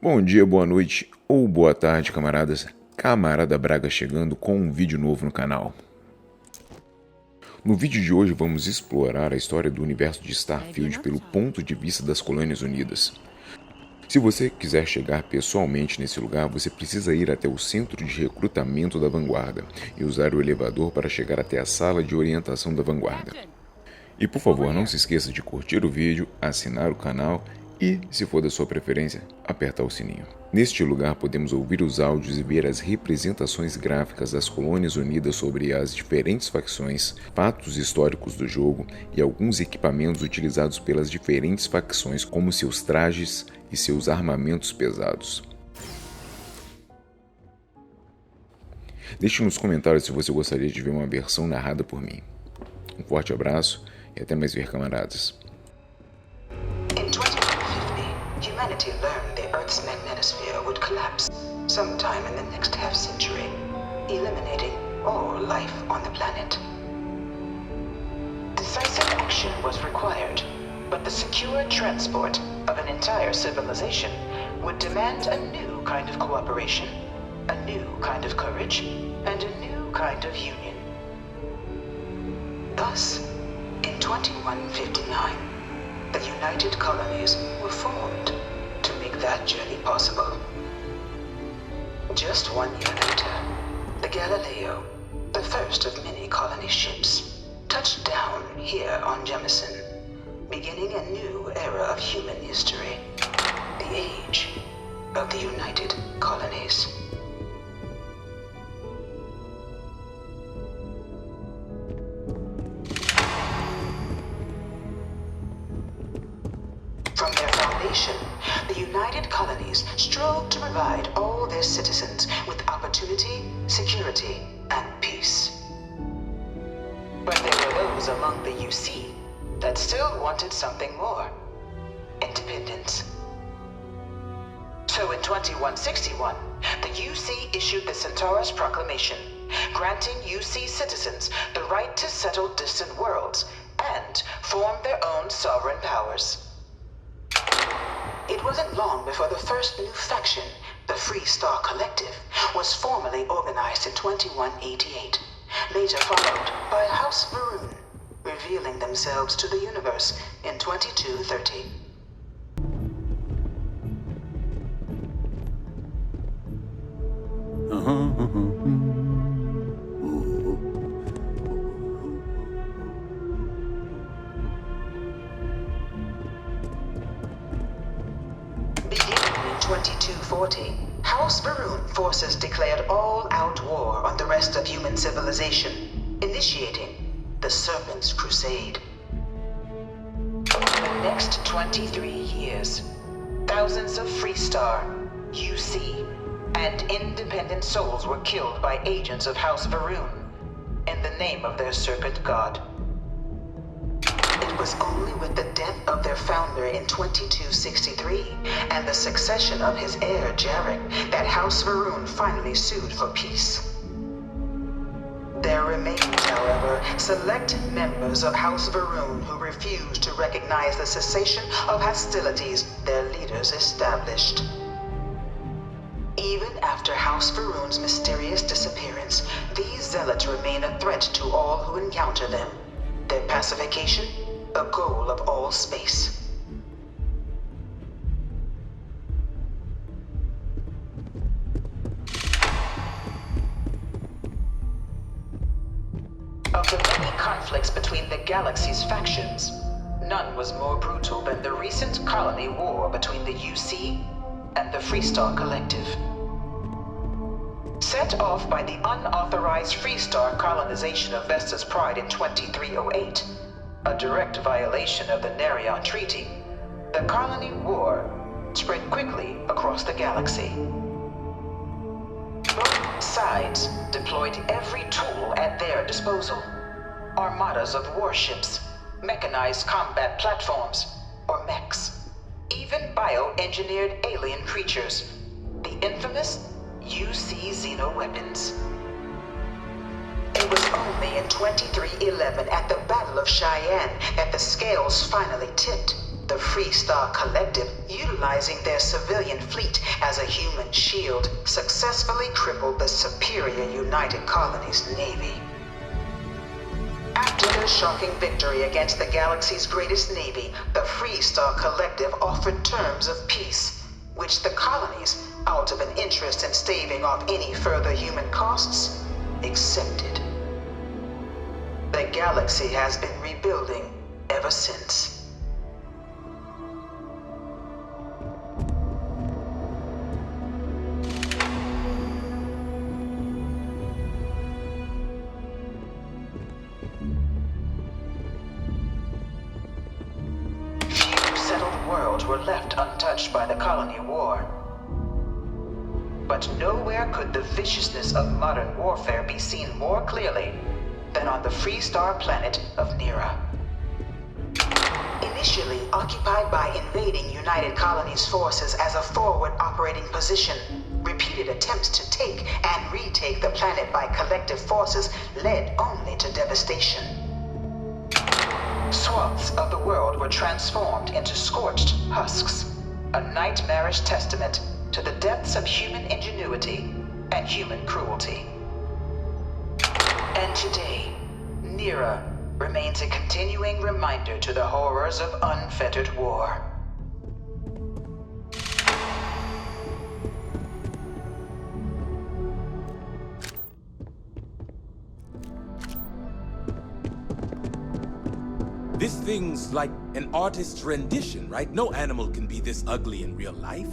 Bom dia, boa noite ou boa tarde, camaradas. Camarada Braga chegando com um vídeo novo no canal. No vídeo de hoje vamos explorar a história do universo de Starfield pelo ponto de vista das Colonias Unidas. Se você quiser chegar pessoalmente nesse lugar, você precisa ir até o centro de recrutamento da Vanguarda e usar o elevador para chegar até a sala de orientação da Vanguarda. E por favor, não se esqueça de curtir o vídeo, assinar o canal e, se for da sua preferência, apertar o sininho. Neste lugar podemos ouvir os áudios e ver as representações gráficas das Colônias Unidas sobre as diferentes facções, fatos históricos do jogo e alguns equipamentos utilizados pelas diferentes facções, como seus trajes e seus armamentos pesados. Deixe nos comentários se você gostaria de ver uma versão narrada por mim. Um forte abraço e até mais ver, camaradas. Humanity learned the Earth's magnetosphere would collapse sometime in the next half-century, eliminating all life on the planet. Decisive action was required, but the secure transport of an entire civilization would demand a new kind of cooperation, a new kind of courage, and a new kind of union. Thus, in 2159, the United Colonies were formed to make that journey possible. Just 1 year later, the Galileo, the first of many colony ships, touched down here on Jemison, beginning a new era of human history, the age of the United Colonies. From their foundation, the United Colonies strove to provide all their citizens with opportunity, security, and peace. But there were those among the UC that still wanted something more: independence. So in 2161, the UC issued the Centaurus Proclamation, granting UC citizens the right to settle distant worlds and form their own sovereign powers. It wasn't long before the first new faction, the Freestar Collective, was formally organized in 2188, later followed by House Va R'uun, revealing themselves to the universe in 2230. In 2240, House Va R'uun forces declared all-out war on the rest of human civilization, initiating the Serpent's Crusade. Over the next 23 years, thousands of Freestar, UC, and independent souls were killed by agents of House Va R'uun in the name of their Serpent God. It was only with the death of their founder in 2263 and the succession of his heir, Jarek, that House Va R'uun finally sued for peace. There remained, however, select members of House Va R'uun who refused to recognize the cessation of hostilities their leaders established. Even after House Va R'uun's mysterious disappearance, these zealots remain a threat to all who encounter them. Their pacification, a goal of all space. Of the many conflicts between the galaxy's factions, none was more brutal than the recent colony war between the UC and the Freestar Collective. Set off by the unauthorized Freestar colonization of Vesta's Pride in 2308, a direct violation of the Nerion Treaty, the colony war spread quickly across the galaxy. Both sides deployed every tool at their disposal: armadas of warships, mechanized combat platforms, or mechs, even bioengineered alien creatures, the infamous UC xeno-weapons. It was only in 2311, at the Battle of Cheyenne, that the scales finally tipped, The Freestar Collective, utilizing their civilian fleet as a human shield, successfully crippled the superior United Colonies Navy. After their shocking victory against the galaxy's greatest navy, the Freestar Collective offered terms of peace, which the colonies, out of an interest in staving off any further human costs, accepted. The galaxy has been rebuilding ever since. Were left untouched by the colony war. But nowhere could the viciousness of modern warfare be seen more clearly than on the Freestar planet of Niira. Initially occupied by invading United Colonies forces as a forward operating position, repeated attempts to take and retake the planet by collective forces led only to devastation. Swaths of the world were transformed into scorched husks, a nightmarish testament to the depths of human ingenuity and human cruelty. And today, Niira remains a continuing reminder to the horrors of unfettered war. This thing's like an artist's rendition, right? No animal can be this ugly in real life.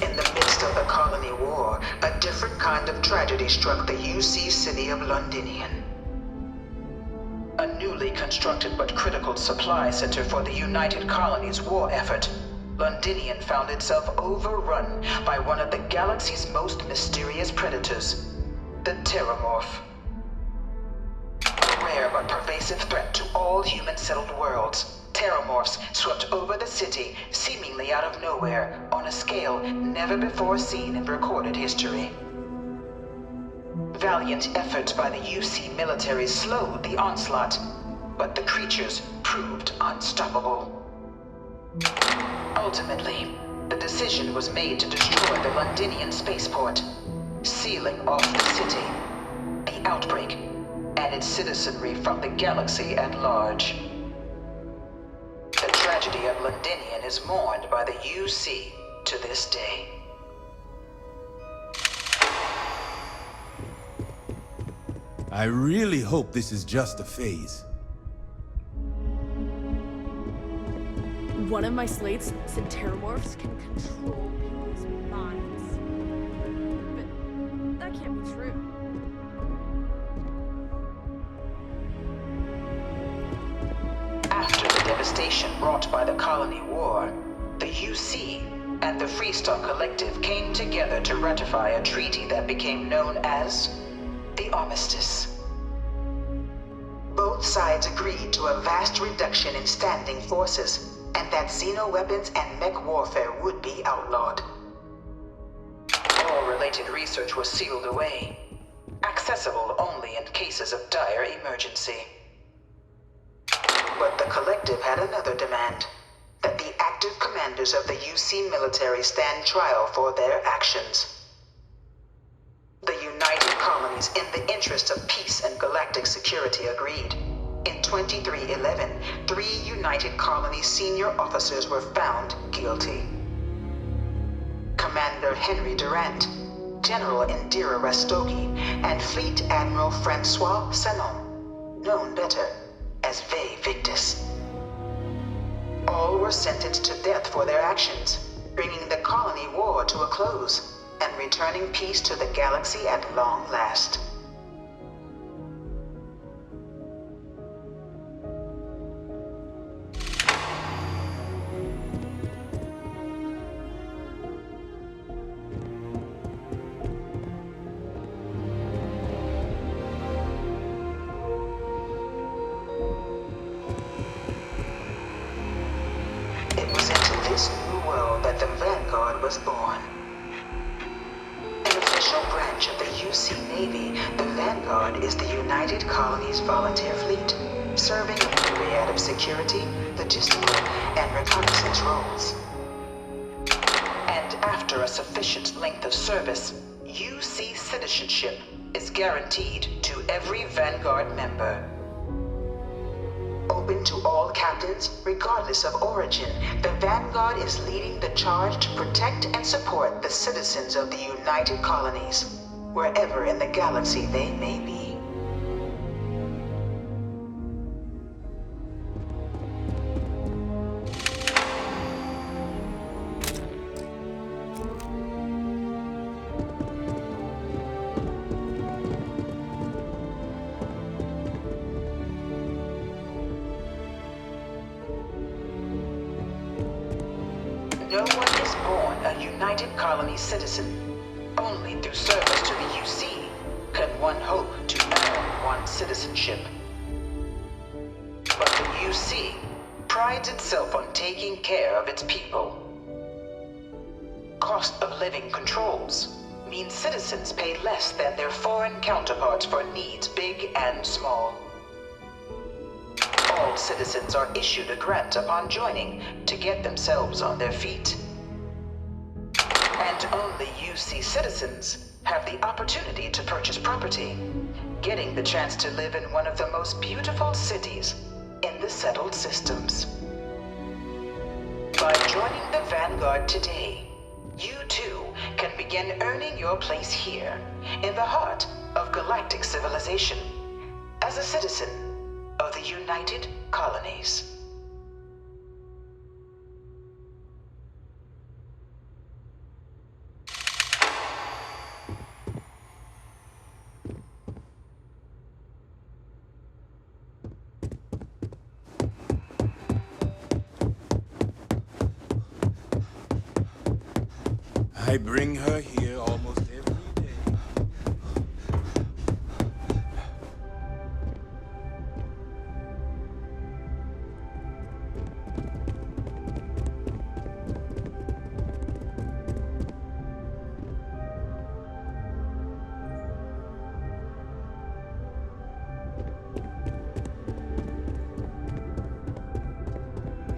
In the midst of the colony war, a different kind of tragedy struck the UC city of Londinion. A newly constructed but critical supply center for the United Colonies war effort, Londinion found itself overrun by one of the galaxy's most mysterious predators, the Terrormorph. A rare but pervasive threat to all human-settled worlds, Terrormorphs swept over the city, seemingly out of nowhere, on a scale never before seen in recorded history. Valiant efforts by the UC military slowed the onslaught, but the creatures proved unstoppable. Ultimately, the decision was made to destroy the Londinian spaceport, sealing off the city, the outbreak, and its citizenry from the galaxy at large. The tragedy of Londinion is mourned by the UC to this day. I really hope this is just a phase. One of my slates said Terrormorphs can control people's minds. But that can't be true. After the devastation wrought by the colony war, the UC and the Freestar Collective came together to ratify a treaty that became known as the Armistice. Both sides agreed to a vast reduction in standing forces, and that xeno-weapons and mech warfare would be outlawed. All related research was sealed away, accessible only in cases of dire emergency. But the Collective had another demand, that the active commanders of the UC military stand trial for their actions. The United Colonies, in the interest of peace and galactic security, agreed. In 2311, 3 United Colonies senior officers were found guilty. Commander Henry Durant, General Indira Rastogi, and Fleet Admiral Francois Sanon, known better as Ve Victus. All were sentenced to death for their actions, bringing the colony war to a close and returning peace to the galaxy at long last. It was born. An official branch of the UC Navy, the Vanguard is the United Colonies Volunteer Fleet, serving a myriad of security, logistical, and reconnaissance roles. And after a sufficient length of service, UC citizenship is guaranteed to every Vanguard member. Open to all captains, regardless of origin, the Vanguard is leading the charge to protect and support the citizens of the United Colonies, wherever in the galaxy they may be. No one is born a United Colony citizen. Only through service to the UC can one hope to earn one's citizenship. But the UC prides itself on taking care of its people. Cost of living controls mean citizens pay less than their foreign counterparts for needs big and small. All citizens are issued a grant upon joining to get themselves on their feet. And only UC citizens have the opportunity to purchase property, getting the chance to live in one of the most beautiful cities in the settled systems. By joining the Vanguard today, you too can begin earning your place here, in the heart of galactic civilization, as a citizen of the United Colonies. I bring her here almost